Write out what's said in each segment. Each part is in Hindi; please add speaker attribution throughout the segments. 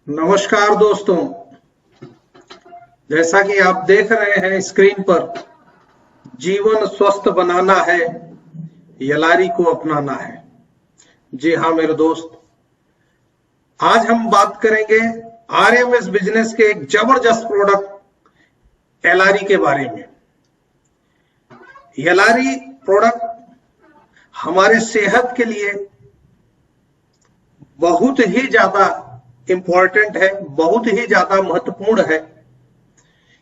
Speaker 1: नमस्कार दोस्तों, जैसा कि आप देख रहे हैं स्क्रीन पर, जीवन स्वस्थ बनाना है, यलारी को अपनाना है। जी हाँ मेरे दोस्त, आज हम बात करेंगे आरएमएस बिजनेस के एक जबरदस्त प्रोडक्ट यलारी के बारे में। यलारी प्रोडक्ट हमारे सेहत के लिए बहुत ही ज्यादा इंपॉर्टेंट है, बहुत ही ज्यादा महत्वपूर्ण है,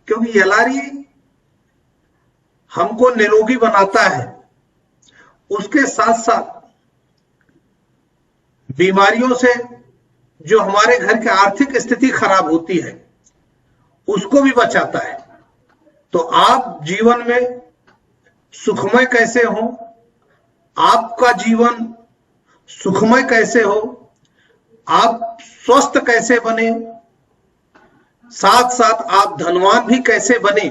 Speaker 1: क्योंकि यलारी हमको निरोगी बनाता है। उसके साथ साथ बीमारियों से जो हमारे घर की आर्थिक स्थिति खराब होती है उसको भी बचाता है। तो आप जीवन में सुखमय कैसे हो, आपका जीवन सुखमय कैसे हो, आप स्वस्थ कैसे बने, साथ साथ आप धनवान भी कैसे बने,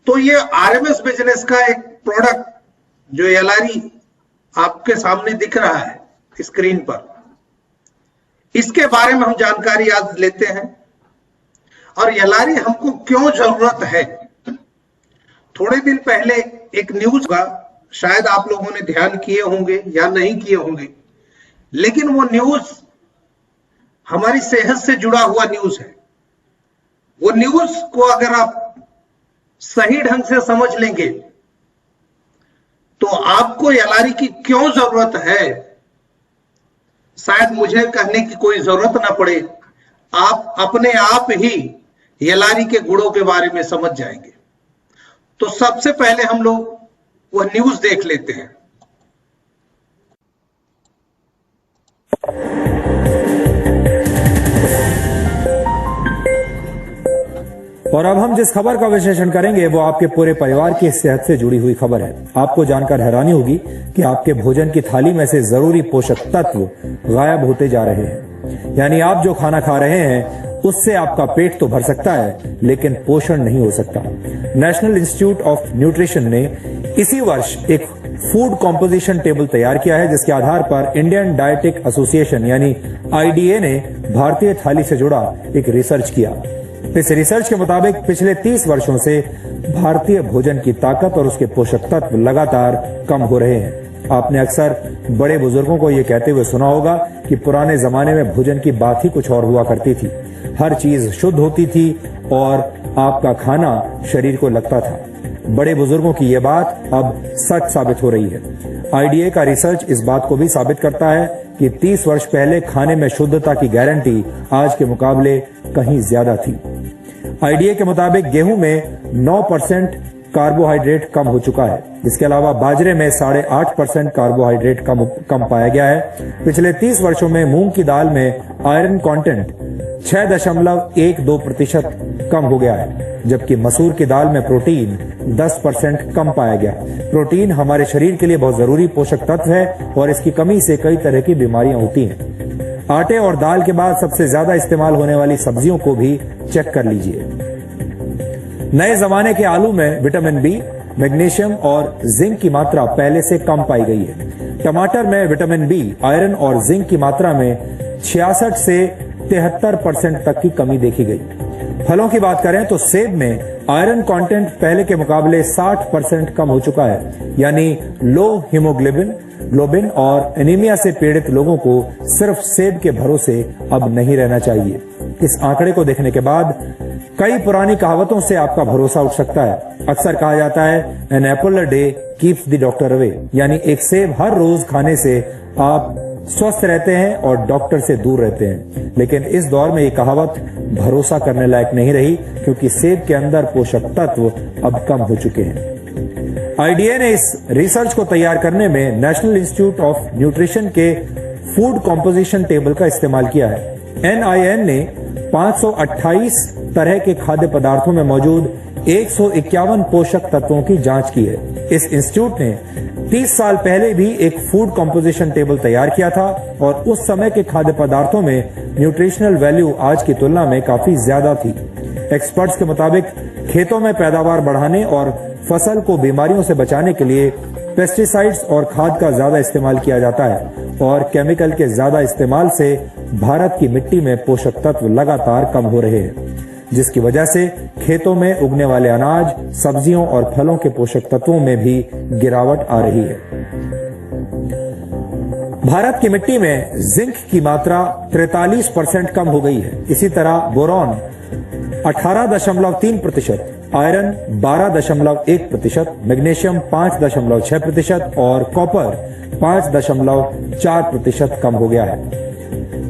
Speaker 1: तो ये आरएमएस बिजनेस का एक प्रोडक्ट जो यलारी आपके सामने दिख रहा है स्क्रीन पर, इसके बारे में हम जानकारी आज लेते हैं। और यलारी हमको क्यों जरूरत है। थोड़े दिन पहले एक न्यूज का शायद आप लोगों ने ध्यान किए होंगे या नहीं किए होंगे, लेकिन वो न्यूज हमारी सेहत से जुड़ा हुआ न्यूज है। वो न्यूज को अगर आप सही ढंग से समझ लेंगे तो आपको यलारी की क्यों जरूरत है, शायद मुझे कहने की कोई जरूरत ना पड़े, आप अपने आप ही यलारी के गुणों के बारे में समझ जाएंगे। तो सबसे पहले हम लोग वह न्यूज देख लेते हैं।
Speaker 2: और अब हम जिस खबर का विश्लेषण करेंगे वो आपके पूरे परिवार की सेहत से जुड़ी हुई खबर है। आपको जानकर हैरानी होगी कि आपके भोजन की थाली में से जरूरी पोषक तत्व गायब होते जा रहे हैं। यानी आप जो खाना खा रहे हैं उससे आपका पेट तो भर सकता है, लेकिन पोषण नहीं हो सकता। नेशनल इंस्टीट्यूट ऑफ न्यूट्रिशन ने इसी वर्ष एक फूड कॉम्पोजिशन टेबल तैयार किया है, जिसके आधार पर इंडियन डायटिक एसोसिएशन यानी आईडीए ने भारतीय थाली से जुड़ा एक रिसर्च किया। इस रिसर्च के मुताबिक पिछले 30 वर्षों से भारतीय भोजन की ताकत और उसके पोषक तत्व लगातार कम हो रहे हैं। आपने अक्सर बड़े बुजुर्गों को ये कहते हुए सुना होगा कि पुराने जमाने में भोजन की बात ही कुछ और हुआ करती थी। हर चीज शुद्ध होती थी और आपका खाना शरीर को लगता था। बड़े बुजुर्गों की यह बात अब सच साबित हो रही है। आईडीए का रिसर्च इस बात को भी साबित करता है कि 30 वर्ष पहले खाने में शुद्धता की गारंटी आज के मुकाबले कहीं ज्यादा थी। आईडीए के मुताबिक गेहूं में 9% कार्बोहाइड्रेट कम हो चुका है। इसके अलावा बाजरे में 8.5% कार्बोहाइड्रेट कम पाया गया है। पिछले 30 वर्षों में मूंग की दाल में आयरन कंटेंट 6.12% कम हो गया है, जबकि मसूर की दाल में प्रोटीन 10% कम पाया गया। प्रोटीन हमारे शरीर के लिए बहुत जरूरी पोषक तत्व है और इसकी कमी से कई तरह की बीमारियां होती हैं। आटे और दाल के बाद सबसे ज्यादा इस्तेमाल होने वाली सब्जियों को भी चेक कर लीजिए। नए जमाने के आलू में विटामिन बी, मैग्नीशियम और जिंक की मात्रा पहले से कम पाई गई है। टमाटर में विटामिन बी, आयरन और जिंक की मात्रा में 66 से 73% तक की कमी देखी गई। फलों की बात करें तो सेब में आयरन कंटेंट पहले के मुकाबले 60% कम हो चुका है। यानी लो हीमोग्लोबिन और एनीमिया से पीड़ित लोगों को सिर्फ सेब के भरोसे अब नहीं रहना चाहिए। इस आंकड़े को देखने के बाद कई पुरानी कहावतों से आपका भरोसा उठ सकता है। अक्सर कहा जाता है an apple a day keeps the doctor away, यानी एक सेब हर रोज खाने से आप स्वस्थ रहते हैं और डॉक्टर से दूर रहते हैं। लेकिन इस दौर में ये कहावत भरोसा करने लायक नहीं रही, क्योंकि सेब के अंदर पोषक तत्व अब कम हो चुके हैं। आईडीए ने इस रिसर्च को तैयार करने में नेशनल इंस्टीट्यूट ऑफ न्यूट्रिशन के फूड कॉम्पोजिशन टेबल का इस्तेमाल किया है। एनआईएन ने 528 तरह के खाद्य पदार्थों में मौजूद 151 पोषक तत्वों की जांच की है। इस इंस्टीट्यूट ने 30 साल पहले भी एक फूड कॉम्पोजिशन टेबल तैयार किया था और उस समय के खाद्य पदार्थों में न्यूट्रिशनल वैल्यू आज की तुलना में काफी ज्यादा थी। एक्सपर्ट्स के मुताबिक खेतों में पैदावार बढ़ाने और फसल को बीमारियों से बचाने के लिए पेस्टिसाइड्स और खाद का ज्यादा इस्तेमाल किया जाता है और केमिकल के ज्यादा इस्तेमाल से भारत की मिट्टी में पोषक तत्व लगातार कम हो रहे हैं, जिसकी वजह से खेतों में उगने वाले अनाज, सब्जियों और फलों के पोषक तत्वों में भी गिरावट आ रही है। भारत की मिट्टी में जिंक की मात्रा 43% कम हो गई है। इसी तरह बोरॉन 18.3%, आयरन 12.1%, मैग्नीशियम 5.6% और कॉपर 5.4% कम हो गया है।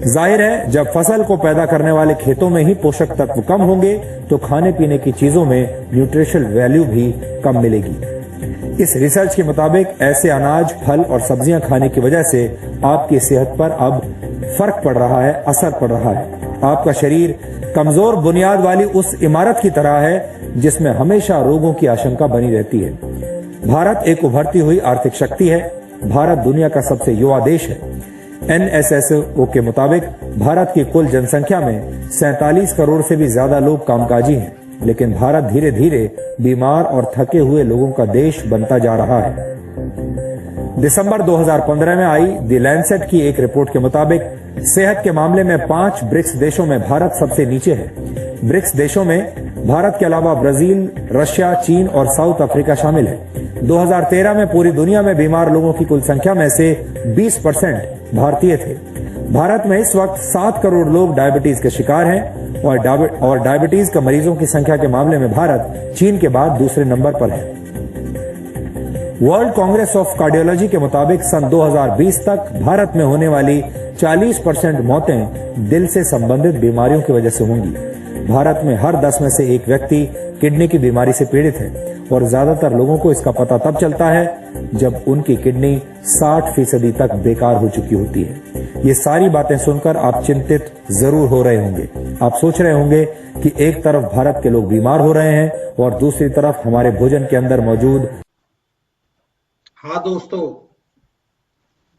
Speaker 2: जाहिर है, जब फसल को पैदा करने वाले खेतों में ही पोषक तत्व कम होंगे तो खाने पीने की चीजों में न्यूट्रिशनल वैल्यू भी कम मिलेगी। इस रिसर्च के मुताबिक ऐसे अनाज, फल और सब्जियां खाने की वजह से आपकी सेहत पर अब फर्क पड़ रहा है, असर पड़ रहा है। आपका शरीर कमजोर बुनियाद वाली उस इमारत की तरह है जिसमें हमेशा रोगों की आशंका बनी रहती है। भारत एक उभरती हुई आर्थिक शक्ति है। भारत दुनिया का सबसे युवा देश है। NSSO के मुताबिक भारत की कुल जनसंख्या में 47 करोड़ से भी ज्यादा लोग कामकाजी हैं, लेकिन भारत धीरे धीरे बीमार और थके हुए लोगों का देश बनता जा रहा है। दिसंबर 2015 में आई द लैंसेट की एक रिपोर्ट के मुताबिक सेहत के मामले में 5 ब्रिक्स देशों में भारत सबसे नीचे है। ब्रिक्स देशों में भारत के अलावा ब्राजील, रशिया, चीन और साउथ अफ्रीका शामिल है। 2013 में पूरी दुनिया में बीमार लोगों की कुल संख्या में से 20% भारतीय थे। भारत में इस वक्त 7 करोड़ लोग डायबिटीज के शिकार हैं और डायबिटीज के मरीजों की संख्या के मामले में भारत चीन के बाद दूसरे नंबर पर है। वर्ल्ड कांग्रेस ऑफ कार्डियोलॉजी के मुताबिक सन 2020 तक भारत में होने वाली 40% मौतें दिल से संबंधित बीमारियों की वजह से होंगी। भारत में हर 10 में से एक व्यक्ति किडनी की बीमारी से पीड़ित है और ज्यादातर लोगों को इसका पता तब चलता है जब उनकी किडनी 60% तक बेकार हो चुकी होती है। ये सारी बातें सुनकर आप चिंतित जरूर हो रहे होंगे। आप सोच रहे होंगे कि एक तरफ भारत के लोग बीमार हो रहे हैं और दूसरी तरफ हमारे भोजन के अंदर मौजूद।
Speaker 1: हाँ दोस्तों,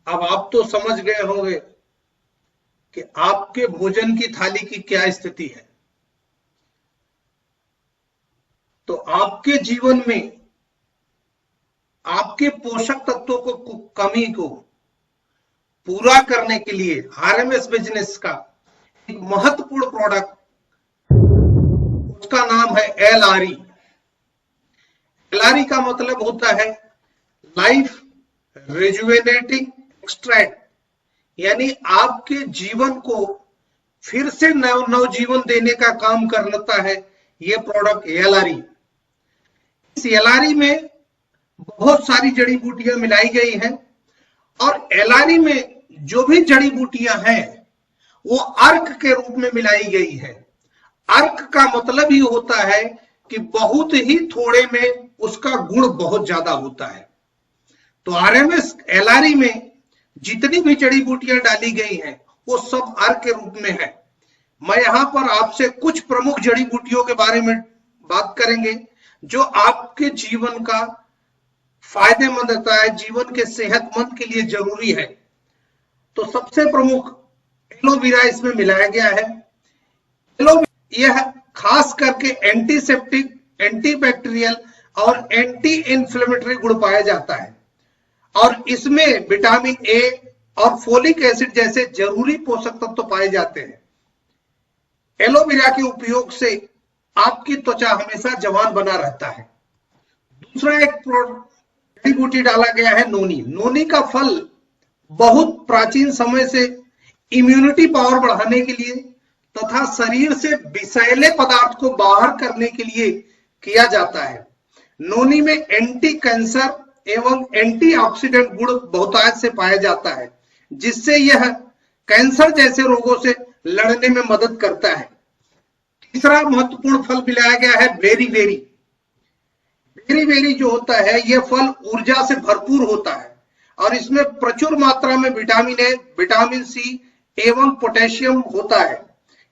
Speaker 1: अब आप तो समझ गए होंगे कि आपके भोजन की थाली की क्या स्थिति है। तो आपके जीवन में आपके पोषक तत्वों को कमी को पूरा करने के लिए आरएमएस बिजनेस का एक महत्वपूर्ण प्रोडक्ट, उसका नाम है LRE। LRE का मतलब होता है लाइफ रिजुवेनेटिंग एक्सट्रैक्ट, यानी आपके जीवन को फिर से नवजीवन देने का काम करता है यह प्रोडक्ट LRE। इस LRE में बहुत सारी जड़ी बूटियां मिलाई गई हैं और LRE में जो भी जड़ी बूटियां हैं वो अर्क के रूप में मिलाई गई है। अर्क का मतलब ही होता है कि बहुत ही थोड़े में उसका गुण बहुत ज्यादा होता है। तो आरएमएस LRE में जितनी भी जड़ी बूटियां डाली गई हैं वो सब अर्क के रूप में है। मैं यहां पर आपसे कुछ प्रमुख जड़ी बूटियों के बारे में बात करेंगे जो आपके जीवन का फायदेमंद होता है, जीवन के सेहतमंद के लिए जरूरी है। तो सबसे प्रमुख एलोवेरा इसमें मिलाया गया है। यह खास करके एंटीसेप्टिक, एंटीबैक्टीरियल और एंटी इन्फ्लेमेटरी गुण पाया जाता है और इसमें विटामिन ए और फोलिक एसिड जैसे जरूरी पोषक तत्व पाए जाते हैं। एलोवेरा के उपयोग से आपकी त्वचा हमेशा जवान बना रहता है। दूसरा एक जड़ी बूटी डाला गया है नोनी। नोनी का फल बहुत प्राचीन समय से इम्यूनिटी पावर बढ़ाने के लिए तथा शरीर से विषैले पदार्थ को बाहर करने के लिए किया जाता है। नोनी में एंटी कैंसर एवं एंटीऑक्सीडेंट गुण बहुतायत से पाया जाता है, जिससे यह कैंसर जैसे रोगों से लड़ने में मदद करता है। तीसरा महत्वपूर्ण फल मिलाया गया है बेरी बेरी। बेरी बेरी जो होता है यह फल ऊर्जा से भरपूर होता है और इसमें प्रचुर मात्रा में विटामिन ए, विटामिन सी एवं पोटेशियम होता है।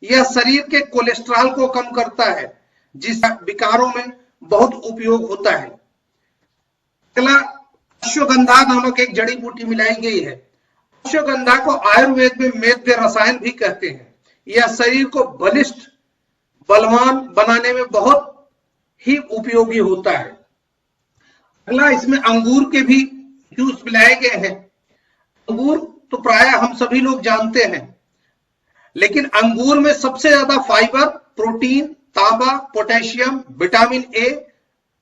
Speaker 1: यह शरीर के कोलेस्ट्रॉल को कम करता है, जिस विकारों में बहुत उपयोग होता है। अगला अश्वगंधा नामक एक जड़ी बूटी मिलाई गई है। अश्वगंधा को आयुर्वेद में मेद्य रसायन भी कहते हैं। यह शरीर को बलिष्ठ, बलवान बनाने में बहुत ही उपयोगी होता है। अगला इसमें अंगूर के भी जूस मिलाए गए हैं। अंगूर तो प्रायः हम सभी लोग जानते हैं। लेकिन अंगूर में सबसे ज्यादा फाइबर, प्रोटीन, तांबा, पोटेशियम, विटामिन ए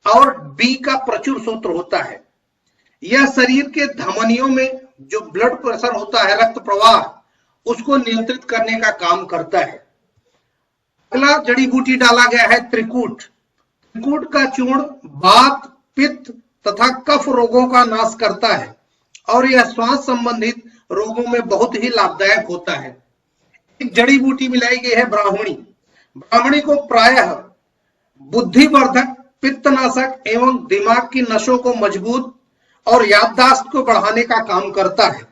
Speaker 1: और बी का प्रचुर स्रोत होता है। यह शरीर के धमनियों में जो ब्लड प्रेशर होता है, रक्त प्रवाह, उसको नियंत्रित करने का काम करता है। अगला जड़ी बूटी डाला गया है त्रिकूट। त्रिकूट का चूर्ण वात, पित्त तथा कफ रोगों का नाश करता है और यह श्वास संबंधित रोगों में बहुत ही लाभदायक होता है। एक जड़ी बूटी मिलाई गई है ब्राह्मणी। ब्राह्मणी को प्रायः बुद्धिवर्धक, पित्तनाशक एवं दिमाग की नसों को मजबूत और याददाश्त को बढ़ाने का काम करता है।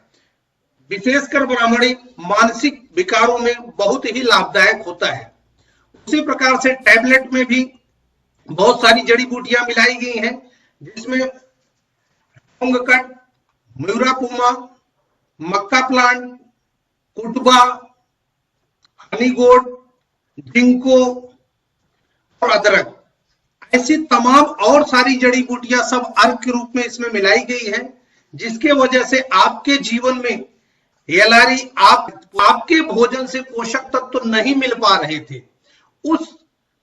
Speaker 1: विशेषकर ब्राह्मणी मानसिक विकारों में बहुत ही लाभदायक होता है। उसी प्रकार से टैबलेट में भी बहुत सारी जड़ी बूटियां मिलाई गई हैं, जिसमें मुंगकट, म्यूरापुमा, मक्का प्लांट, कुटबा, हनीगोड, जिंको और अदरक, ऐसी तमाम और सारी जड़ी बूटियां सब अर्क के रूप में इसमें मिलाई गई है, जिसके वजह से आपके जीवन में एलआरई आपके भोजन से पोषक तत्व तो नहीं मिल पा रहे थे, उस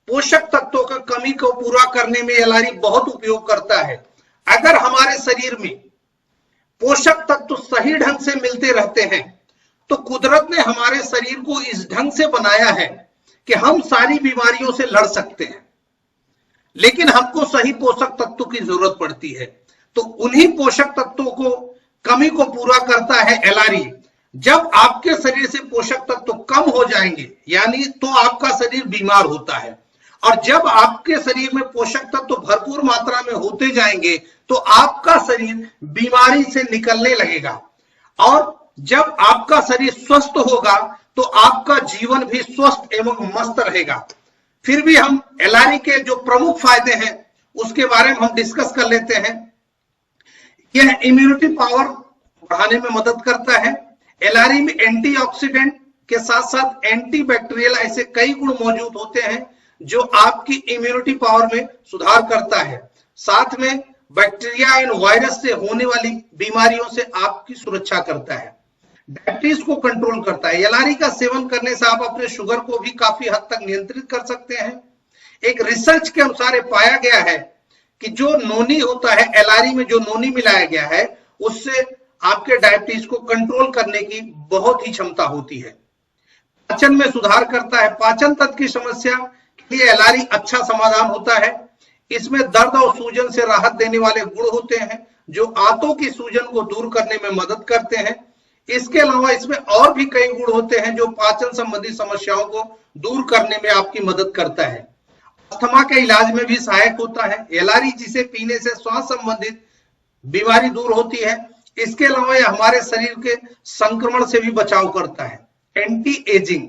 Speaker 1: पोषक तत्वों की कमी को पूरा करने में एलआरई बहुत उपयोग करता है। अगर हमारे शरीर में पोषक तत्व सही ढंग से मिलते रहते हैं तो कुदरत ने हमारे शरीर को इस ढंग से बनाया है कि हम सारी बीमारियों से लड़ सकते हैं, लेकिन हमको सही पोषक तत्वों की जरूरत पड़ती है। तो उन्हीं पोषक तत्वों को कमी को पूरा करता है एलआरई। जब आपके शरीर से पोषक तत्व कम हो जाएंगे यानी तो आपका शरीर बीमार होता है, और जब आपके शरीर में पोषक तत्व भरपूर मात्रा में होते जाएंगे तो आपका शरीर बीमारी से निकलने लगेगा, और जब आपका शरीर स्वस्थ होगा तो आपका जीवन भी स्वस्थ एवं मस्त रहेगा। फिर भी हम एलआरई के जो प्रमुख फायदे हैं उसके बारे में हम डिस्कस कर लेते हैं। यह इम्यूनिटी पावर बढ़ाने में मदद करता है। एलआरई में एंटीऑक्सीडेंट के साथ साथ एंटीबैक्टीरियल ऐसे कई गुण मौजूद होते हैं जो आपकी इम्यूनिटी पावर में सुधार करता है। साथ में बैक्टीरिया एंड वायरस से होने वाली बीमारियों से आपकी सुरक्षा करता है। डायबिटीज को कंट्रोल करता है। एलआरई का सेवन करने से आप अपने शुगर को भी काफी हद तक नियंत्रित कर सकते हैं। एक रिसर्च के अनुसार पाया गया है कि जो नोनी होता है, एलआरई में जो नोनी मिलाया गया है, उससे आपके डायबिटीज को कंट्रोल करने की बहुत ही क्षमता होती है। पाचन में सुधार करता है। पाचन तंत्र की समस्या के लिए एलआरई अच्छा समाधान होता है। इसमें दर्द और सूजन से राहत देने वाले गुण होते हैं जो आंतों की सूजन को दूर करने में मदद करते हैं। इसके अलावा इसमें और भी कई गुण होते हैं जो पाचन संबंधी समस्याओं को दूर करने में आपकी मदद करता है। अस्थमा के इलाज में भी सहायक होता है। एलआरई जिसे पीने से श्वास संबंधित बीमारी दूर होती है। इसके अलावा यह हमारे शरीर के संक्रमण से भी बचाव करता है। एंटी एजिंग,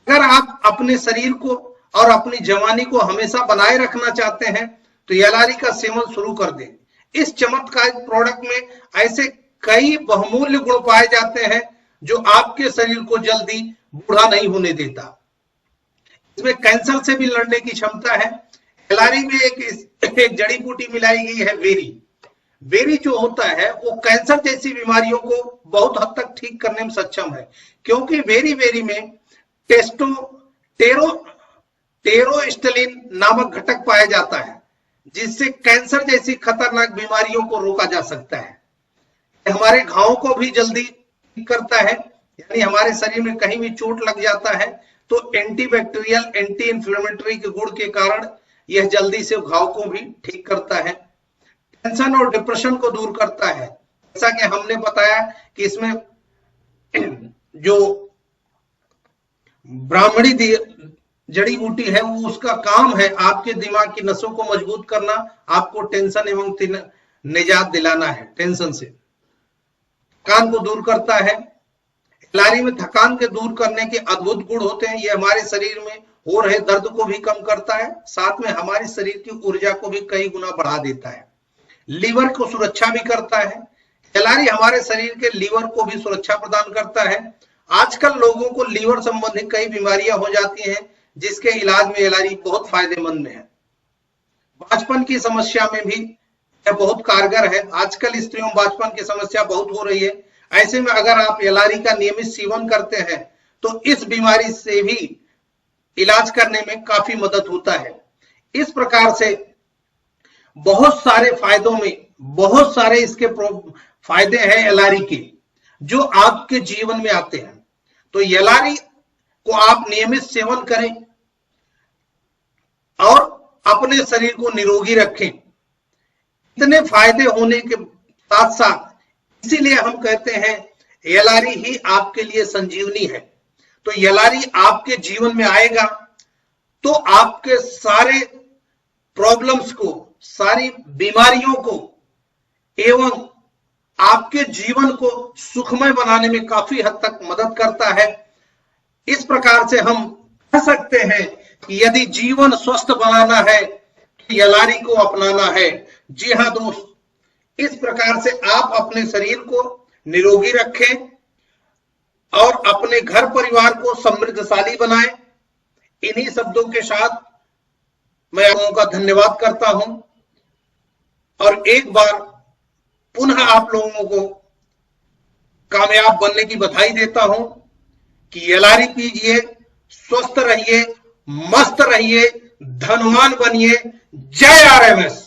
Speaker 1: अगर आप अपने शरीर को और अपनी जवानी को हमेशा बनाए रखना चाहते हैं तो एलआरई का सेवन शुरू कर दें। इस चमत्कारिक प्रोडक्ट में ऐसे कई बहुमूल्य गुण पाए जाते हैं जो आपके शरीर को जल्दी बूढ़ा नहीं होने देता। इसमें कैंसर से भी लड़ने की क्षमता है। एलआरई में एक जड़ी बूटी मिलाई गई है वेरी। वेरी जो होता है वो कैंसर जैसी बीमारियों को बहुत हद तक ठीक करने में सक्षम है, क्योंकि वेरी में टेरोस्टेलिन नामक घटक पाया जाता है जिससे कैंसर जैसी खतरनाक बीमारियों को रोका जा सकता है। हमारे घावों को भी जल्दी ठीक करता है, यानी हमारे शरीर में कहीं भी चोट लग जाता है तो एंटीबैक्टीरियल, एंटी इंफ्लेमेटरी के गुण के कारण यह जल्दी से घाव को भी ठीक करता है। टेंशन और डिप्रेशन को दूर करता है। जैसा कि हमने बताया कि इसमें जो ब्राह्मणी जड़ी बूटी है वो उसका काम है आपके दिमाग की नसों को मजबूत करना, आपको टेंशन एवं निजात दिलाना है टेंशन से। थकान को दूर करता है। एलआरई में थकान के दूर करने के अद्भुत गुण होते हैं। ये हमारे शरीर में हो रहे दर्द को भी कम करता है, साथ में हमारे शरीर की ऊर्जा को भी कई गुना बढ़ा देता है। लीवर को सुरक्षा भी करता है। एलआरई हमारे शरीर के लीवर को भी सुरक्षा प्रदान करता है। आजकल लोगों को लीवर संबंधी कई बीमारियां हो जाती हैं जिसके इलाज में एलआरई बहुत फायदेमंद है। बांझपन की समस्या में भी यह बहुत कारगर है। आजकल स्त्रियों में बांझपन की समस्या बहुत हो रही है। ऐसे में अगर आप एलआरई का नियमित सेवन करते हैं तो इस बीमारी से भी इलाज करने में काफी मदद होता है। इस प्रकार से बहुत सारे फायदों में बहुत सारे इसके फायदे हैं एलआरई के, जो आपके जीवन में आते हैं। तो एलआरई को आप नियमित सेवन करें और अपने शरीर को निरोगी रखें। इतने फायदे होने के साथ साथ इसीलिए हम कहते हैं एलआरई ही आपके लिए संजीवनी है। तो एलआरई आपके जीवन में आएगा तो आपके सारे प्रॉब्लम्स को, सारी बीमारियों को एवं आपके जीवन को सुखमय बनाने में काफी हद तक मदद करता है। इस प्रकार से हम कह सकते हैं कि यदि जीवन स्वस्थ बनाना है तो एलआरई को अपनाना है। जी हां दोस्त, इस प्रकार से आप अपने शरीर को निरोगी रखें और अपने घर परिवार को समृद्धशाली बनाएं। इन्हीं शब्दों के साथ मैं आप लोगों का धन्यवाद करता हूं और एक बार पुनः आप लोगों को कामयाब बनने की बधाई देता हूं कि एलआरई पीजिए, स्वस्थ रहिए, मस्त रहिए, धनवान बनिए। जय आरएमएस।